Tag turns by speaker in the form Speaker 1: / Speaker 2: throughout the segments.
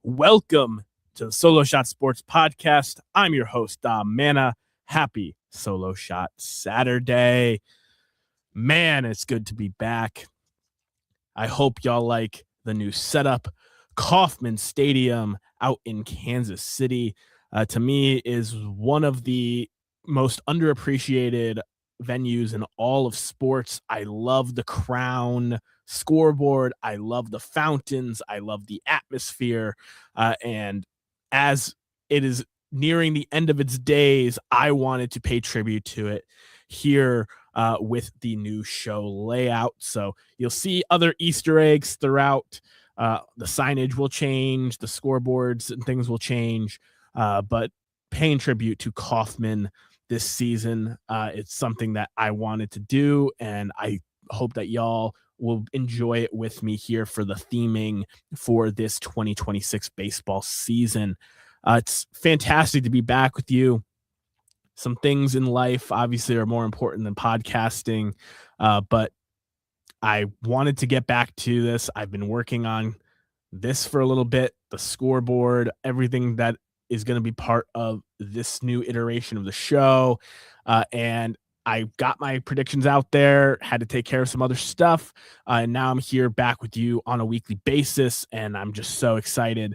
Speaker 1: Welcome to the Solo Shot Sports Podcast. I'm your host, Dom Manna. Happy Solo Shot Saturday. Man, it's good to be back. I hope y'all like the new setup. Kauffman Stadium out in Kansas City, to me, is one of the most underappreciated venues in all of sports. I love the crown scoreboard. I love the fountains. I love the atmosphere. And as it is nearing the end of its days, I wanted to pay tribute to it here with the new show layout. So you'll see other Easter eggs throughout. The signage will change, the scoreboards and things will change, but paying tribute to Kauffman this season, it's something that I wanted to do, and I hope that y'all will enjoy it with me here for the theming for this 2026 baseball season. It's fantastic to be back with you. Some things in life obviously are more important than podcasting, but I wanted to get back to this. I've been working on this for a little bit, the scoreboard, everything that is going to be part of this new iteration of the show. And I got my predictions out there, had to take care of some other stuff. And now I'm here back with you on a weekly basis. And I'm just so excited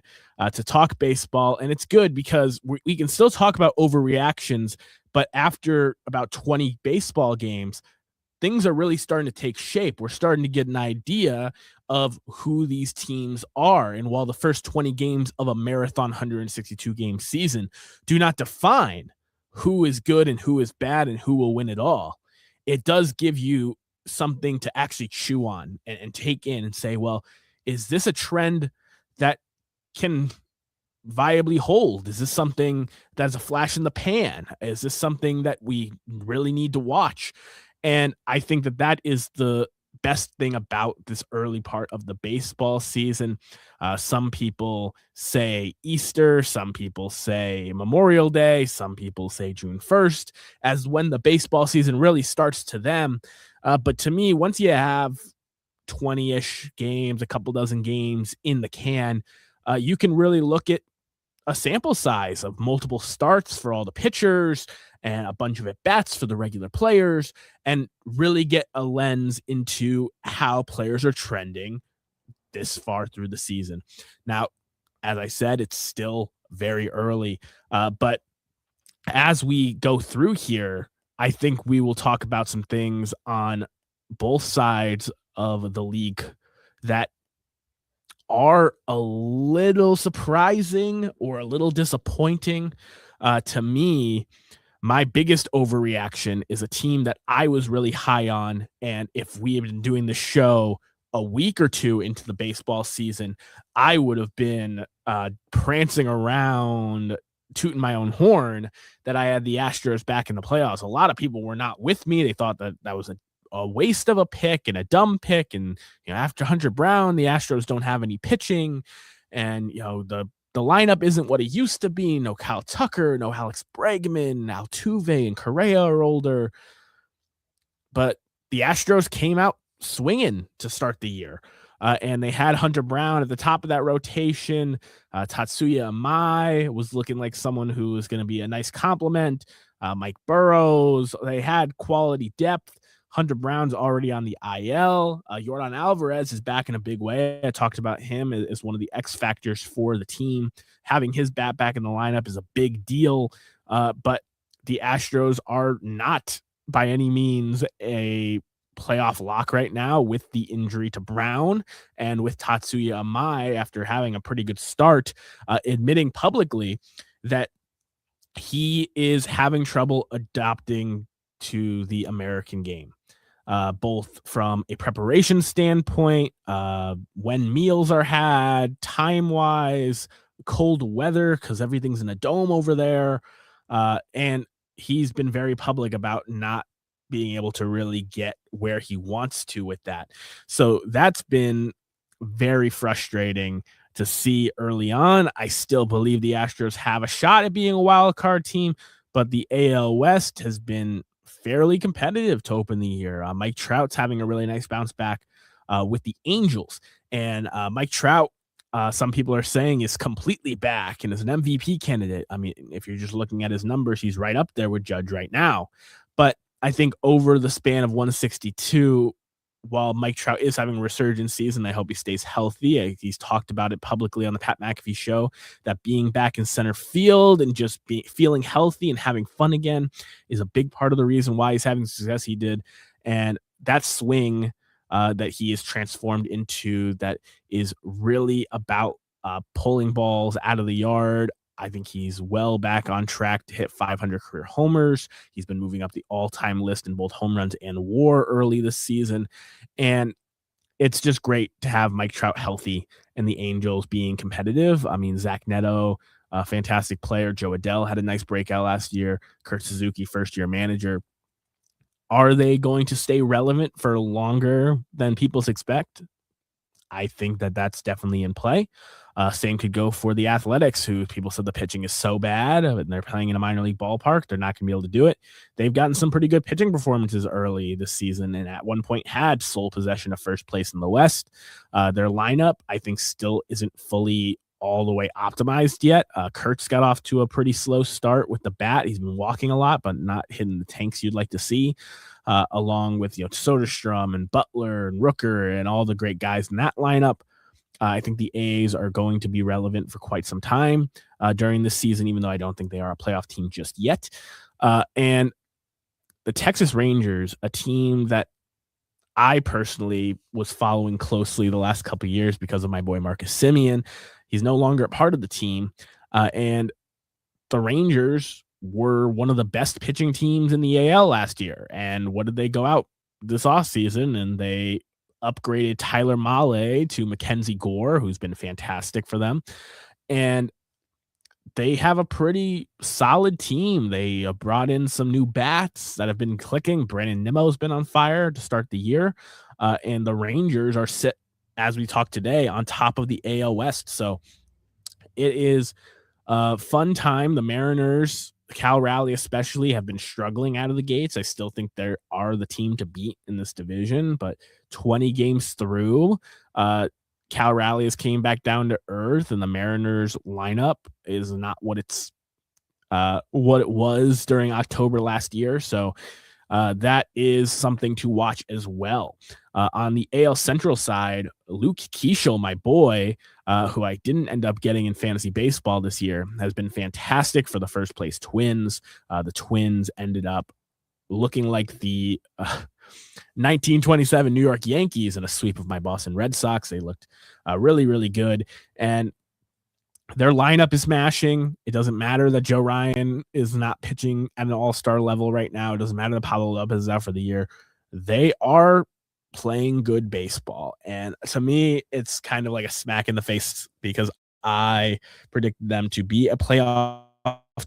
Speaker 1: to talk baseball. And it's good because we can still talk about overreactions, but after about 20 baseball games, things are really starting to take shape. We're starting to get an idea of who these teams are. And while the first 20 games of a marathon 162 game season do not define who is good and who is bad and who will win it all, it does give you something to actually chew on and take in and say, well, is this a trend that can viably hold? Is this something that's a flash in the pan? Is this something that we really need to watch? And I think that that is the best thing about this early part of the baseball season. Some people say Easter, some people say Memorial Day, some people say June 1st as when the baseball season really starts to them. But to me, once you have 20-ish games, a couple dozen games in the can, you can really look at a sample size of multiple starts for all the pitchers and a bunch of at-bats for the regular players and really get a lens into how players are trending this far through the season. Now, as I said, it's still very early, but as we go through here, I think we will talk about some things on both sides of the league that are a little surprising or a little disappointing. To me, my biggest overreaction is a team that I was really high on. And if we had been doing the show a week or two into the baseball season, I would have been prancing around, tooting my own horn that I had the Astros back in the playoffs. A lot of people were not with me. They thought that that was a waste of a pick and a dumb pick. And, after Hunter Brown, the Astros don't have any pitching. And, the lineup isn't what it used to be. No Kyle Tucker, no Alex Bregman, Altuve and Correa are older. But the Astros came out swinging to start the year. And they had Hunter Brown at the top of that rotation. Tatsuya Amai was looking like someone who was going to be a nice compliment. Mike Burrows, they had quality depth. Hunter Brown's already on the IL. Yordan Alvarez is back in a big way. I talked about him as one of the X factors for the team. Having his bat back in the lineup is a big deal. But the Astros are not by any means a playoff lock right now with the injury to Brown and with Tatsuya Amai, after having a pretty good start, admitting publicly that he is having trouble adapting to the American game. Both from a preparation standpoint, when meals are had, time-wise, cold weather, because everything's in a dome over there. And he's been very public about not being able to really get where he wants to with that. So that's been very frustrating to see early on. I still believe the Astros have a shot at being a wild card team, but the AL West has been fairly competitive to open the year. Mike Trout's having a really nice bounce back with the Angels, and Mike Trout some people are saying is completely back and is an MVP candidate. I mean, if you're just looking at his numbers, he's right up there with Judge right now. But I think over the span of 162, while Mike Trout is having a resurgence season, I hope he stays healthy. He's talked about it publicly on the Pat McAfee show that being back in center field and just feeling healthy and having fun again is a big part of the reason why he's having the success he did. And that swing that he is transformed into that is really about pulling balls out of the yard. I think he's well back on track to hit 500 career homers. He's been moving up the all-time list in both home runs and WAR early this season. And it's just great to have Mike Trout healthy and the Angels being competitive. I mean, Zach Neto, a fantastic player. Joe Adell had a nice breakout last year. Kurt Suzuki, first-year manager. Are they going to stay relevant for longer than people expect? I think that that's definitely in play. Same could go for the Athletics, who people said the pitching is so bad and they're playing in a minor league ballpark. They're not going to be able to do it. They've gotten some pretty good pitching performances early this season and at one point had sole possession of first place in the West. Their lineup, I think, still isn't fully all the way optimized yet. Kurt's got off to a pretty slow start with the bat. He's been walking a lot, but not hitting the tanks you'd like to see. Along with Soderstrom and Butler and Rooker and all the great guys in that lineup. I think the A's are going to be relevant for quite some time during this season, even though I don't think they are a playoff team just yet. And the Texas Rangers, a team that I personally was following closely the last couple of years because of my boy Marcus Semien. He's no longer a part of the team. And the Rangers were one of the best pitching teams in the AL last year. And what did they go out this offseason? And they upgraded Tyler Mahle to Mackenzie Gore, who's been fantastic for them. And they have a pretty solid team. They brought in some new bats that have been clicking. Brandon Nimmo's been on fire to start the year. And the Rangers are sit, as we talk today, on top of the AL West. So it is a fun time. The Mariners, Cal Raleigh especially, have been struggling out of the gates. I still think they are the team to beat in this division, but 20 games through, Cal Raleigh has came back down to earth, and the Mariners lineup is not what it was during October last year. So that is something to watch as well. On the AL Central side, Luke Keeschel, my boy, who I didn't end up getting in fantasy baseball this year, has been fantastic for the first place Twins. The Twins ended up looking like the 1927 New York Yankees in a sweep of my Boston Red Sox. They looked really, really good. And their lineup is smashing. It doesn't matter that Joe Ryan is not pitching at an all-star level right now. It doesn't matter that Pablo Lopez is out for the year. They are playing good baseball. And to me, it's kind of like a smack in the face because I predicted them to be a playoff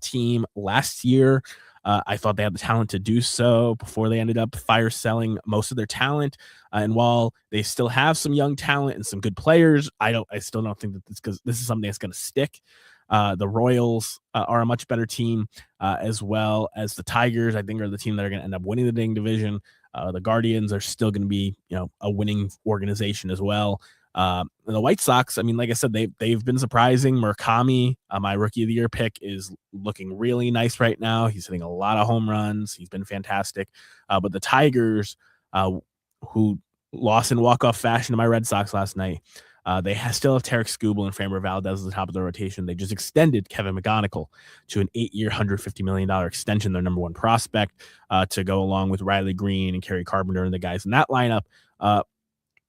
Speaker 1: team last year. I thought they had the talent to do so before they ended up fire selling most of their talent. And while they still have some young talent and some good players, I still don't think that this is something that's going to stick. The Royals are a much better team, as well as the Tigers. I think are the team that are going to end up winning the dang division. The Guardians are still going to be, a winning organization as well. The White Sox, I mean, like I said, they've been surprising. Murakami, my rookie of the year pick, is looking really nice right now. He's hitting a lot of home runs. He's been fantastic. But the Tigers, who lost in walk-off fashion to my Red Sox last night, they still have Tarek Skubal and Framber Valdez at the top of the rotation. They just extended Kevin McGonigal to an 8-year, $150 million extension, their number one prospect, to go along with Riley Green and Kerry Carpenter and the guys in that lineup.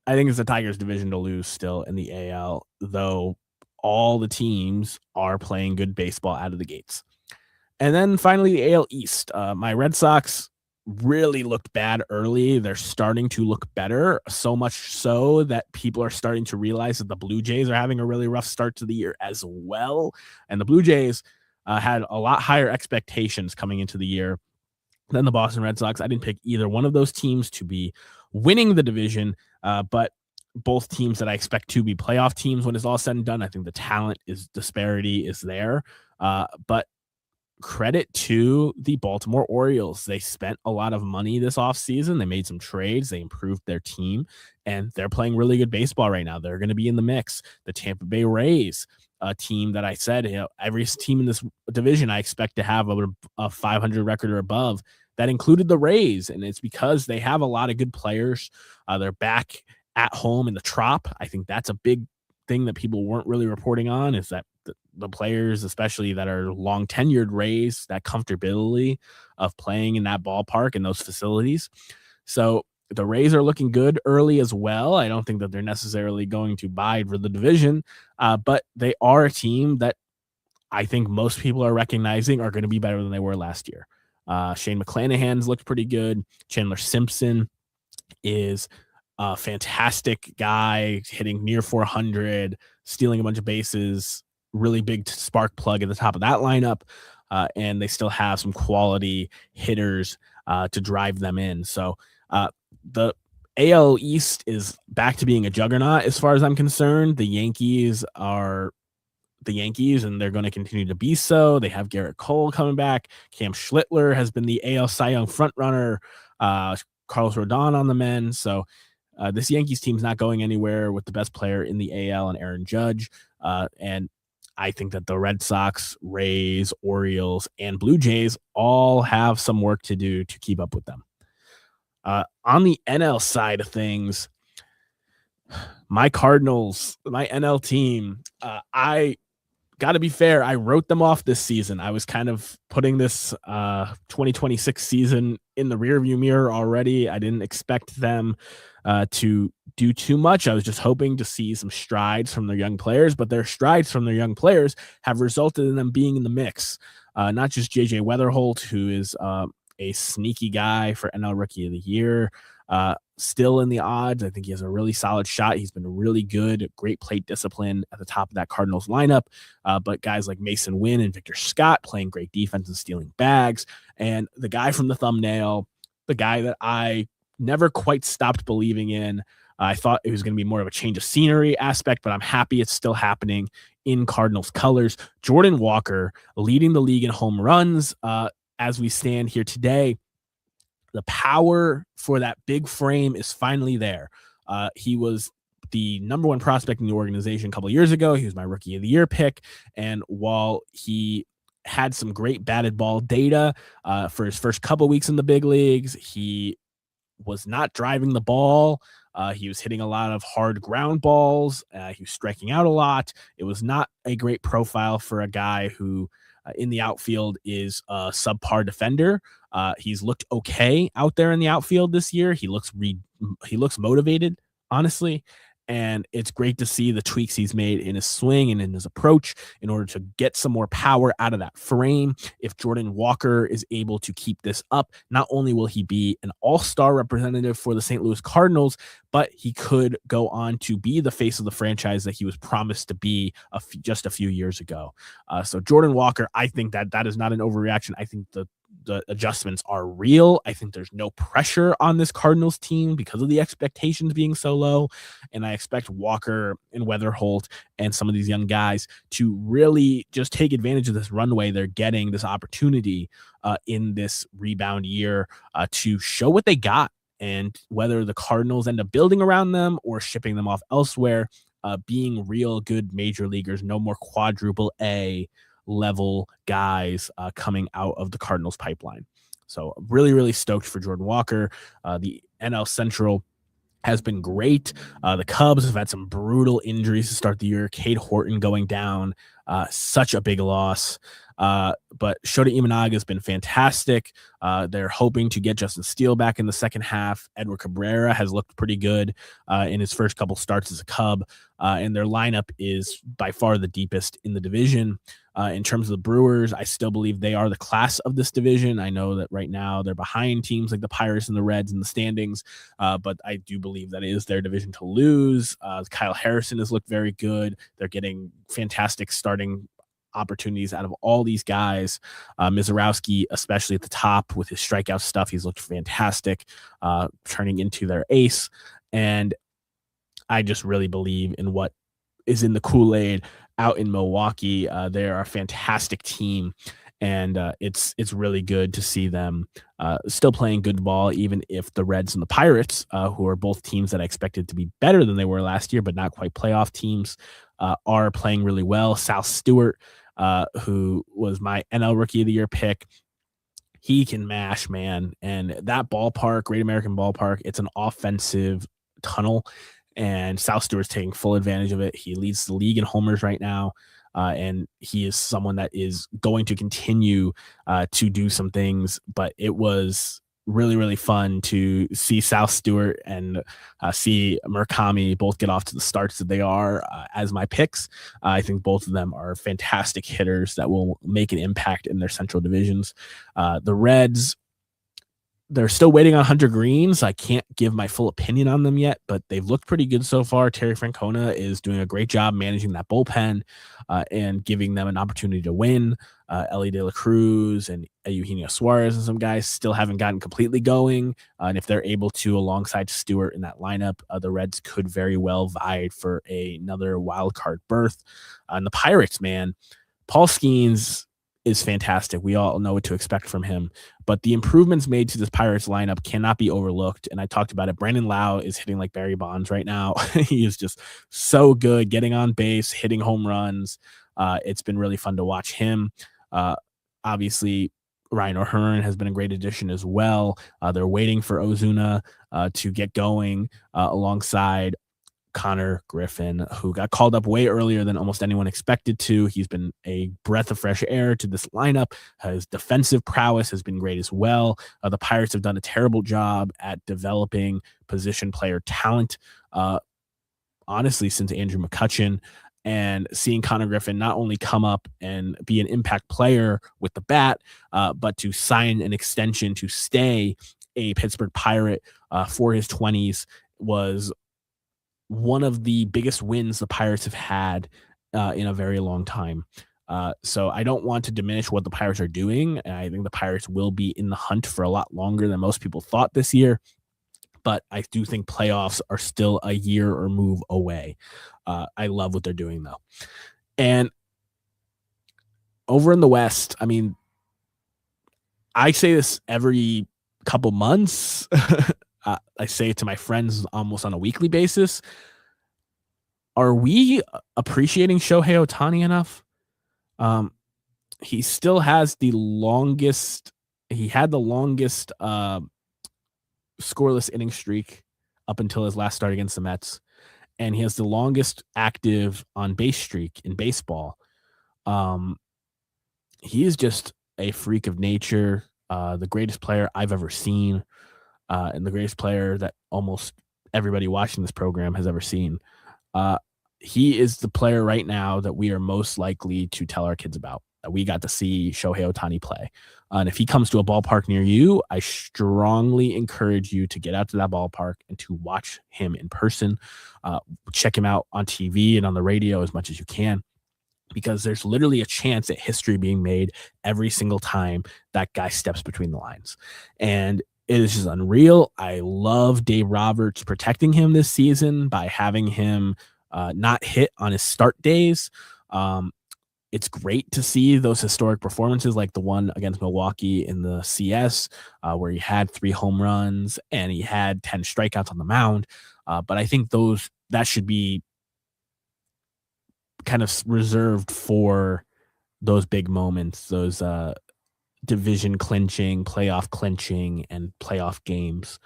Speaker 1: I think it's the Tigers' division to lose still in the AL, though all the teams are playing good baseball out of the gates. And then finally, the AL East. My Red Sox really looked bad early. They're starting to look better, so much so that people are starting to realize that the Blue Jays are having a really rough start to the year as well. And the Blue Jays had a lot higher expectations coming into the year than the Boston Red Sox. I didn't pick either one of those teams to be winning the division, but both teams that I expect to be playoff teams when it's all said and done. I think the talent disparity is there. But credit to the Baltimore Orioles. They spent a lot of money this offseason. They made some trades. They improved their team, and they're playing really good baseball right now. They're going to be in the mix. The Tampa Bay Rays, a team that I said, every team in this division I expect to have a 500 record or above. That included the Rays, and it's because they have a lot of good players. They're back at home in the Trop. I think that's a big thing that people weren't really reporting on, is that the players, especially that are long tenured Rays, that comfortability of playing in that ballpark and those facilities. So the Rays are looking good early as well. I don't think that they're necessarily going to bide for the division, but they are a team that I think most people are recognizing are going to be better than they were last year. Shane McClanahan's looked pretty good. Chandler Simpson is a fantastic guy, hitting near 400, stealing a bunch of bases, really big spark plug at the top of that lineup. And they still have some quality hitters to drive them in. So the AL East is back to being a juggernaut as far as I'm concerned. The Yankees are the Yankees, and they're going to continue to be so. They have Garrett Cole coming back. Cam Schlittler has been the AL Cy Young frontrunner. Carlos Rodon on the men. So this Yankees team's not going anywhere with the best player in the AL and Aaron Judge. And I think that the Red Sox, Rays, Orioles, and Blue Jays all have some work to do to keep up with them. On the NL side of things, my Cardinals, my NL team, I got to be fair, I wrote them off this season. I was kind of putting this 2026 season in the rearview mirror already. I didn't expect them to do too much. I was just hoping to see some strides from their young players, but their strides from their young players have resulted in them being in the mix. Not just JJ Weatherholt, who is a sneaky guy for NL Rookie of the Year, still in the odds. I think he has a really solid shot. He's been really good, great plate discipline at the top of that Cardinals lineup. But guys like Mason Wynn and Victor Scott playing great defense and stealing bags. And the guy from the thumbnail, the guy that I never quite stopped believing in. I thought it was going to be more of a change of scenery aspect, but I'm happy it's still happening in Cardinals colors. Jordan Walker leading the league in home runs as we stand here today. The power for that big frame is finally there. He was the number one prospect in the organization a couple of years ago. He was my Rookie of the Year pick. And while he had some great batted ball data for his first couple weeks in the big leagues, he was not driving the ball. He was hitting a lot of hard ground balls. He was striking out a lot. It was not a great profile for a guy who in the outfield is a subpar defender. He's looked okay out there in the outfield this year. He looks motivated, honestly. And it's great to see the tweaks he's made in his swing and in his approach in order to get some more power out of that frame. If Jordan Walker is able to keep this up, not only will he be an all-star representative for the St. Louis Cardinals, but he could go on to be the face of the franchise that he was promised to be just a few years ago. So Jordan Walker, I think that is not an overreaction. I think the adjustments are real. I think there's no pressure on this Cardinals team because of the expectations being so low. And I expect Walker and Weatherholt and some of these young guys to really just take advantage of this runway they're getting, this opportunity in this rebound year to show what they got. And whether the Cardinals end up building around them or shipping them off elsewhere, being real good major leaguers, no more quadruple A level guys coming out of the Cardinals pipeline. So really, really stoked for Jordan Walker. The NL Central has been great. The Cubs have had some brutal injuries to start the year. Cade Horton going down, such a big loss. But Shota Imanaga has been fantastic. They're hoping to get Justin Steele back in the second half. Edward Cabrera has looked pretty good in his first couple starts as a Cub. And their lineup is by far the deepest in the division. In terms of the Brewers, I still believe they are the class of this division. I know that right now they're behind teams like the Pirates and the Reds in the standings, but I do believe that it is their division to lose. Kyle Harrison has looked very good. They're getting fantastic starting opportunities out of all these guys. Mizorowski, especially at the top with his strikeout stuff, he's looked fantastic, turning into their ace. And I just really believe in what is in the Kool-Aid out in Milwaukee. They're a fantastic team. And it's really good to see them still playing good ball, even if the Reds and the Pirates, who are both teams that I expected to be better than they were last year, but not quite playoff teams, are playing really well. South Stewart, who was my NL Rookie of the Year pick, he can mash, man. And that ballpark, Great American Ballpark, it's an offensive tunnel, and South Stewart's taking full advantage of it. He leads the league in homers right now, and he is someone that is going to continue to do some things. But it was really, really fun to see South Stewart and see Murakami both get off to the starts that they are as my picks. I think both of them are fantastic hitters that will make an impact in their central divisions. The Reds, they're still waiting on Hunter Green, so I can't give my full opinion on them yet, but they've looked pretty good so far. Terry Francona is doing a great job managing that bullpen and giving them an opportunity to win. Ellie De La Cruz and Eugenio Suarez and some guys still haven't gotten completely going. And if they're able to, alongside Stewart in that lineup, the Reds could very well vie for another wild card berth. And the Pirates, man, Paul Skeens is fantastic. We all know what to expect from him, but the improvements made to this Pirates lineup cannot be overlooked. And I talked about it. Brandon Lau is hitting like Barry Bonds right now. He is just so good, getting on base, hitting home runs. It's been really fun to watch him. Obviously, Ryan O'Hearn has been a great addition as well. They're waiting for Ozuna to get going alongside Connor Griffin, who got called up way earlier than almost anyone expected to. He's been a breath of fresh air to this lineup. His defensive prowess has been great as well. The Pirates have done a terrible job at developing position player talent, honestly, since Andrew McCutchen. And seeing Connor Griffin not only come up and be an impact player with the bat, but to sign an extension to stay a Pittsburgh Pirate for his 20s was one of the biggest wins the Pirates have had in a very long time. So I don't want to diminish what the Pirates are doing. I think the Pirates will be in the hunt for a lot longer than most people thought this year. But I do think playoffs are still a year or move away. I love what they're doing, though. And over in the West, I mean, I say this every couple months. I say it to my friends almost on a weekly basis. Are we appreciating Shohei Ohtani enough? He still has the longest. He had the longest scoreless inning streak up until his last start against the Mets, and he has the longest active on base streak in baseball. He is just a freak of nature, the greatest player I've ever seen, and the greatest player that almost everybody watching this program has ever seen. He is the player right now that we are most likely to tell our kids about. We got to see Shohei Ohtani play. And if he comes to a ballpark near you, I strongly encourage you to get out to that ballpark and to watch him in person. Check him out on TV and on the radio as much as you can, because there's literally a chance at history being made every single time that guy steps between the lines. And it is just unreal. I love Dave Roberts protecting him this season by having him not hit on his start days. It's great to see those historic performances like the one against Milwaukee in the CS, where he had 3 home runs and he had 10 strikeouts on the mound. But I think that should be kind of reserved for those big moments, those division clinching, playoff clinching, and playoff games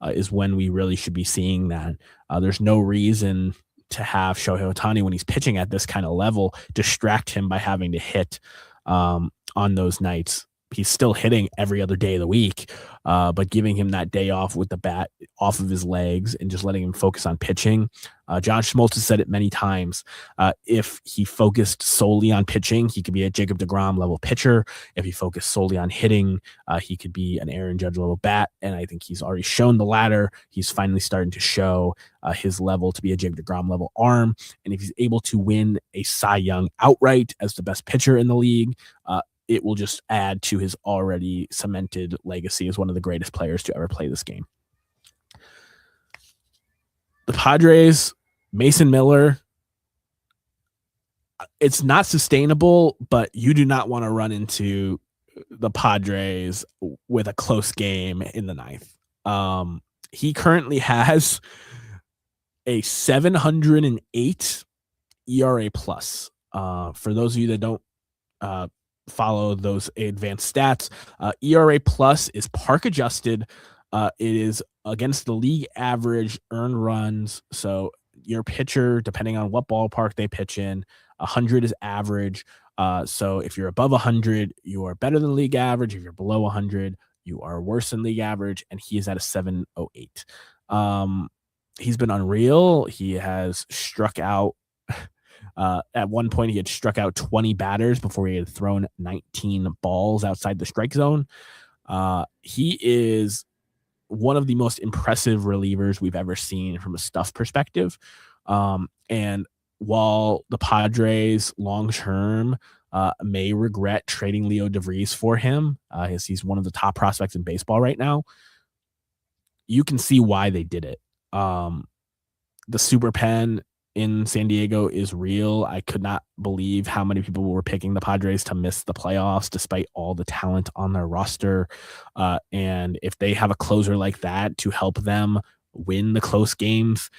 Speaker 1: is when we really should be seeing that. There's no reason to have Shohei Ohtani, when he's pitching at this kind of level, distract him by having to hit on those nights. He's still hitting every other day of the week, but giving him that day off with the bat off of his legs and just letting him focus on pitching. John Schmaltz has said it many times. If he focused solely on pitching, he could be a Jacob deGrom level pitcher. If he focused solely on hitting, he could be an Aaron Judge level bat. And I think he's already shown the latter. He's finally starting to show his level to be a Jacob deGrom level arm. And if he's able to win a Cy Young outright as the best pitcher in the league, it will just add to his already cemented legacy as one of the greatest players to ever play this game. The Padres, Mason Miller, it's not sustainable, but you do not want to run into the Padres with a close game in the ninth. He currently has a 708 ERA plus. For those of you that don't uh, follow those advanced stats, ERA plus is park adjusted. It is against the league average earned runs. So your pitcher, depending on what ballpark they pitch in, 100 is average. So if you're above 100, you are better than league average. If you're below 100, you are worse than league average. And he is at a 708. He's been unreal. He has struck out. At one point, he had struck out 20 batters before he had thrown 19 balls outside the strike zone. He is one of the most impressive relievers we've ever seen from a stuff perspective. And while the Padres long-term may regret trading Leo DeVries for him, as he's one of the top prospects in baseball right now, you can see why they did it. The super pen in San Diego is real. I could not believe how many people were picking the Padres to miss the playoffs despite all the talent on their roster. And if they have a closer like that to help them win the close games,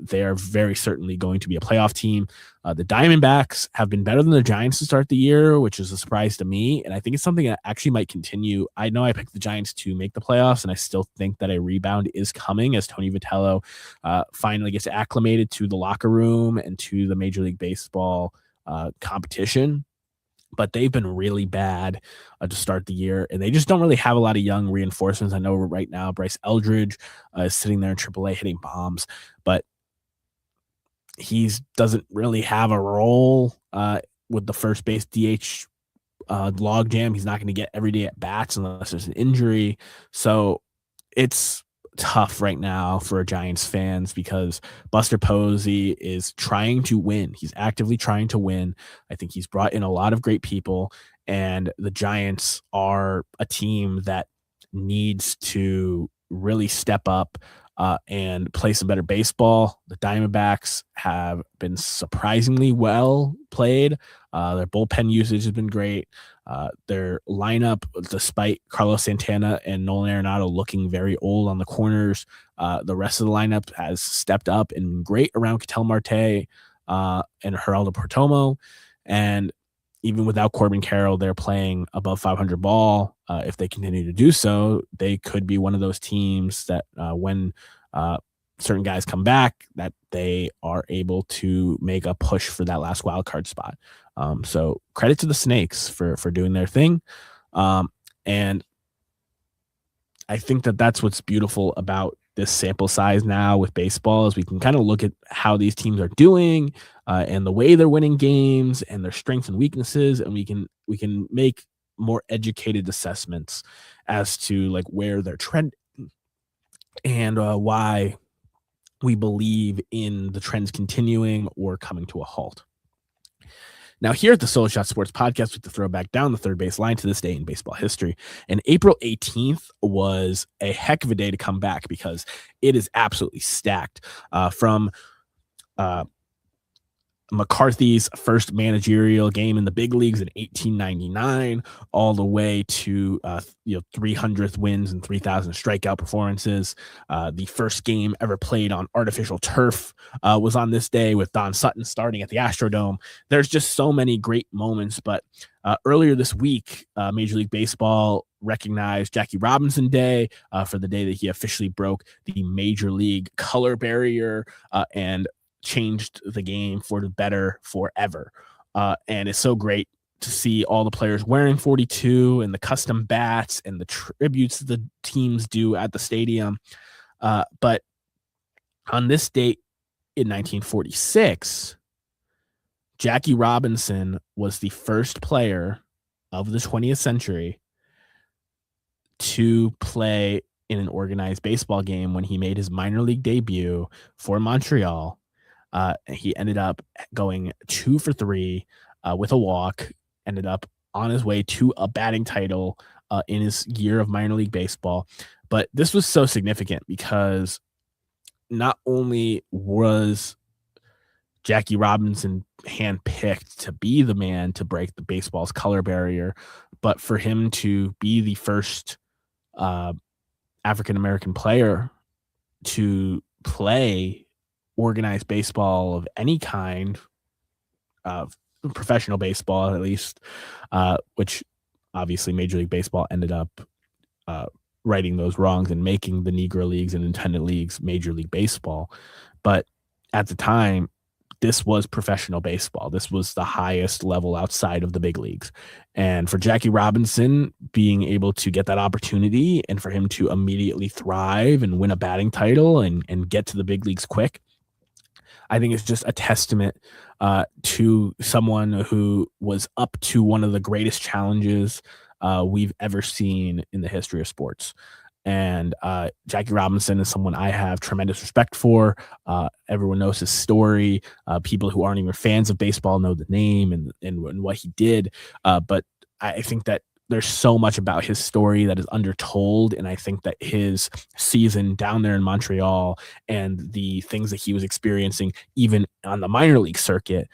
Speaker 1: they are very certainly going to be a playoff team. The Diamondbacks have been better than the Giants to start the year, which is a surprise to me. And I think it's something that actually might continue. I know I picked the Giants to make the playoffs, and I still think that a rebound is coming as Tony Vitello finally gets acclimated to the locker room and to the Major League Baseball competition. But they've been really bad to start the year, and they just don't really have a lot of young reinforcements. I know right now Bryce Eldridge is sitting there in AAA hitting bombs, but he doesn't really have a role with the first base DH log jam. He's not going to get every day at bats unless there's an injury. So it's tough right now for Giants fans because Buster Posey is trying to win. He's actively trying to win. I think he's brought in a lot of great people, and the Giants are a team that needs to really step up and play some better baseball. The Diamondbacks have been surprisingly well played. Their bullpen usage has been great. Their lineup, despite Carlos Santana and Nolan Arenado looking very old on the corners, the rest of the lineup has stepped up and been great around Ketel Marte and Geraldo Perdomo. And even without Corbin Carroll, they're playing above 500 ball. If they continue to do so, they could be one of those teams that when certain guys come back, that they are able to make a push for that last wild card spot. So credit to the Snakes for doing their thing. And I think that that's what's beautiful about this sample size now with baseball is we can kind of look at how these teams are doing and the way they're winning games and their strengths and weaknesses. And we can make more educated assessments as to like where they're trending and why we believe in the trends continuing or coming to a halt. Now, here at the Solo Shot Sports Podcast, with the throwback down the third base line to this day in baseball history, and April 18th was a heck of a day to come back because it is absolutely stacked from McCarthy's first managerial game in the big leagues in 1899 all the way to 300th wins and 3,000 strikeout performances. The first game ever played on artificial turf was on this day with Don Sutton starting at the Astrodome. There's just so many great moments, but earlier this week, Major League Baseball recognized Jackie Robinson Day for the day that he officially broke the Major League color barrier and changed the game for the better forever. And it's so great to see all the players wearing 42 and the custom bats and the tributes the teams do at the stadium. But on this date in 1946, Jackie Robinson was the first player of the 20th century to play in an organized baseball game when he made his minor league debut for Montreal. He ended up going 2 for 3 with a walk, ended up on his way to a batting title in his year of minor league baseball. But this was so significant because not only was Jackie Robinson handpicked to be the man to break the baseball's color barrier, but for him to be the first African American player to play organized baseball of any kind, professional baseball at least, which obviously Major League Baseball ended up righting those wrongs and making the Negro Leagues and independent leagues Major League Baseball. But at the time, this was professional baseball. This was the highest level outside of the big leagues. And for Jackie Robinson being able to get that opportunity and for him to immediately thrive and win a batting title and get to the big leagues quick, I think it's just a testament to someone who was up to one of the greatest challenges we've ever seen in the history of sports. And Jackie Robinson is someone I have tremendous respect for. Everyone knows his story. People who aren't even fans of baseball know the name and what he did. But I think that there's so much about his story that is undertold. And I think that his season down there in Montreal and the things that he was experiencing, even on the minor league circuit,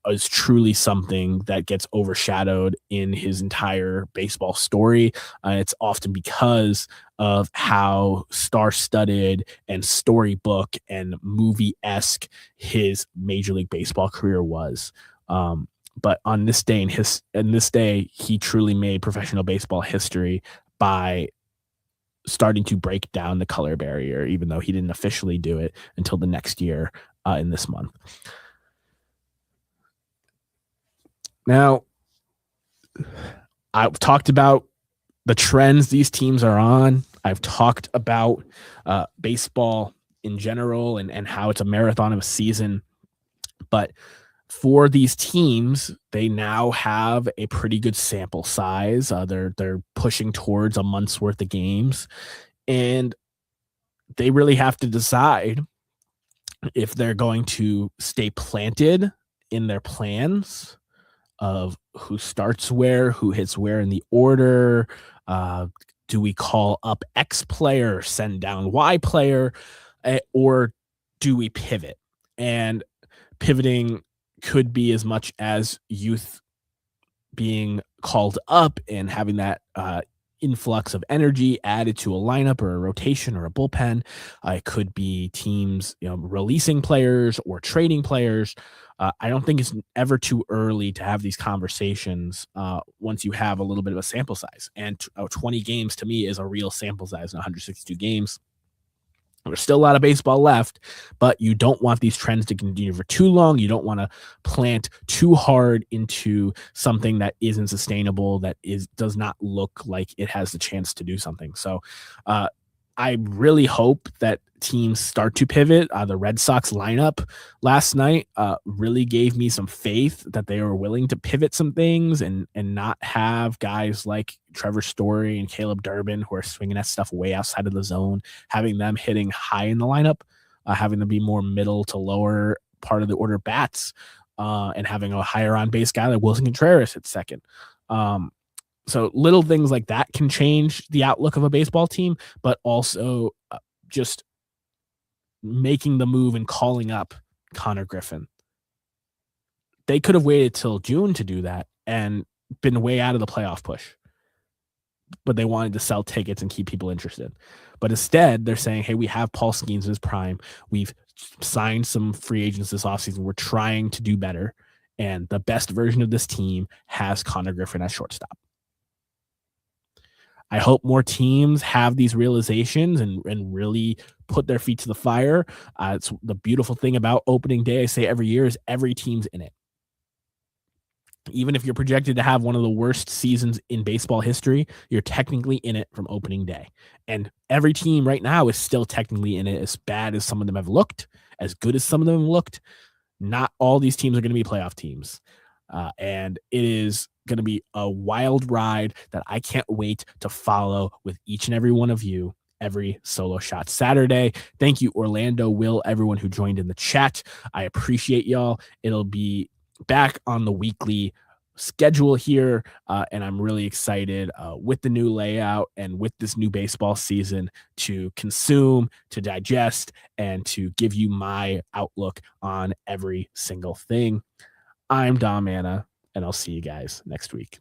Speaker 1: is truly something that gets overshadowed in his entire baseball story. It's often because of how star-studded and storybook and movie-esque his Major League Baseball career was. But on this day, he truly made professional baseball history by starting to break down the color barrier, even though he didn't officially do it until the next year in this month. Now, I've talked about the trends these teams are on. I've talked about baseball in general and how it's a marathon of a season. But for these teams, they now have a pretty good sample size. They're pushing towards a month's worth of games, and they really have to decide if they're going to stay planted in their plans of who starts where, who hits where in the order. Do we call up X player, send down Y player, or do we pivot? And pivoting could be as much as youth being called up and having that influx of energy added to a lineup or a rotation or a bullpen. It could be teams, releasing players or trading players. I don't think it's ever too early to have these conversations once you have a little bit of a sample size. And 20 games to me is a real sample size in 162 games. There's still a lot of baseball left, but you don't want these trends to continue for too long. You don't want to plant too hard into something that isn't sustainable, that does not look like it has the chance to do something. So I really hope that teams start to pivot. The Red Sox lineup last night really gave me some faith that they were willing to pivot some things and not have guys like Trevor Story and Caleb Durbin who are swinging that stuff way outside of the zone, having them hitting high in the lineup, having them be more middle to lower part of the order bats, and having a higher on base guy like Wilson Contreras at second. So little things like that can change the outlook of a baseball team, but also just making the move and calling up Connor Griffin. They could have waited till June to do that and been way out of the playoff push, but they wanted to sell tickets and keep people interested. But instead, they're saying, hey, we have Paul Skeens in his prime. We've signed some free agents this offseason. We're trying to do better. And the best version of this team has Connor Griffin as shortstop. I hope more teams have these realizations and really put their feet to the fire. It's the beautiful thing about opening day, I say every year, is every team's in it. Even if you're projected to have one of the worst seasons in baseball history, you're technically in it from opening day. And every team right now is still technically in it, as bad as some of them have looked, as good as some of them have looked. Not all these teams are going to be playoff teams. And it is going to be a wild ride that I can't wait to follow with each and every one of you every Solo Shot Saturday. Thank you, Orlando, Will, everyone who joined in the chat. I appreciate y'all. It'll be back on the weekly schedule here, and I'm really excited with the new layout and with this new baseball season to consume, to digest, and to give you my outlook on every single thing. I'm Dom Anna, and I'll see you guys next week.